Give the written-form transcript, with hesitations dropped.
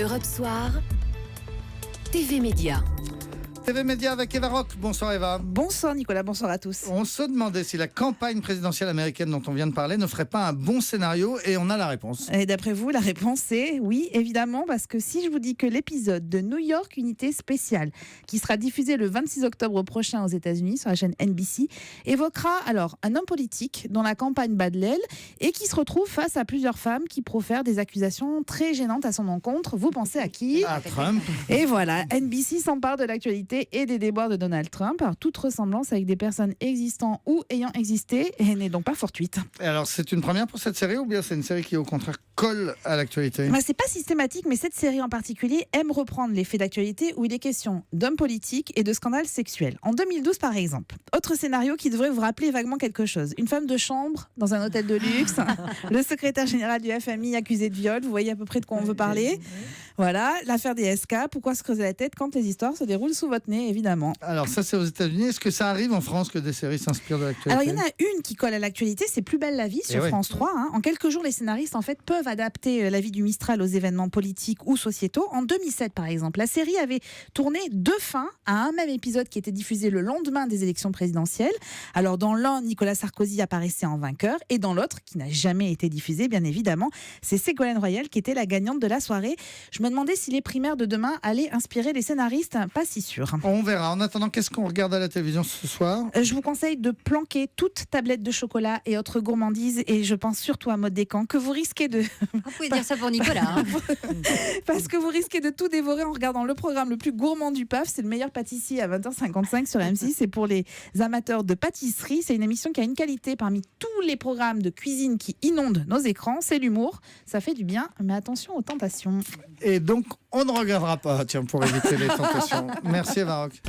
Europe Soir, TV Média. TV Média avec Eva Rock. Bonsoir Eva. Bonsoir Nicolas, bonsoir à tous. On se demandait si la campagne présidentielle américaine dont on vient de parler ne ferait pas un bon scénario et on a la réponse. Et d'après vous, la réponse est oui, évidemment, parce que si je vous dis que l'épisode de New York Unité Spéciale, qui sera diffusé le 26 octobre prochain aux États-Unis sur la chaîne NBC, évoquera alors un homme politique dont la campagne bat de l'aile et qui se retrouve face à plusieurs femmes qui profèrent des accusations très gênantes à son encontre. Vous pensez à qui ? À Trump. Et voilà, NBC s'empare de l'actualité et des déboires de Donald Trump. Alors, toute ressemblance avec des personnes existant ou ayant existé et n'est donc pas fortuite. Et alors c'est une première pour cette série ou bien c'est une série qui au contraire colle à l'actualité ? C'est pas systématique, mais cette série en particulier aime reprendre les faits d'actualité où il est question d'hommes politiques et de scandales sexuels. En 2012 par exemple, autre scénario qui devrait vous rappeler vaguement quelque chose. Une femme de chambre dans un hôtel de luxe, le secrétaire général du FMI accusé de viol, vous voyez à peu près de quoi on veut parler. Voilà, l'affaire des SK, pourquoi se creuser la tête quand les histoires se déroulent sous votre nez, évidemment. Alors ça c'est aux États-Unis. Est-ce que ça arrive en France que des séries s'inspirent de l'actualité ? Alors il y en a une qui colle à l'actualité, c'est Plus belle la vie sur France 3. En quelques jours, les scénaristes en fait peuvent adapter la vie du Mistral aux événements politiques ou sociétaux. En 2007 par exemple, la série avait tourné deux fins à un même épisode qui était diffusé le lendemain des élections présidentielles. Alors dans l'un, Nicolas Sarkozy apparaissait en vainqueur et dans l'autre, qui n'a jamais été diffusé bien évidemment, c'est Ségolène Royal qui était la gagnante de la soirée. Je me demandais si les primaires de demain allaient inspirer les scénaristes, pas si sûr. On verra. En attendant, qu'est-ce qu'on regarde à la télévision ce soir ? Je vous conseille de planquer toute tablette de chocolat et autres gourmandises et je pense surtout à Maud Descamps que vous risquez de... Vous pouvez dire ça pour Nicolas. Parce que vous risquez de tout dévorer en regardant le programme le plus gourmand du PAF. C'est le meilleur pâtissier à 20h55 sur M6. C'est pour les amateurs de pâtisserie. C'est une émission qui a une qualité parmi tous les programmes de cuisine qui inondent nos écrans. C'est l'humour. Ça fait du bien, mais attention aux tentations. Et donc on ne regardera pas, tiens, pour éviter les tentations. Merci Eva Rock.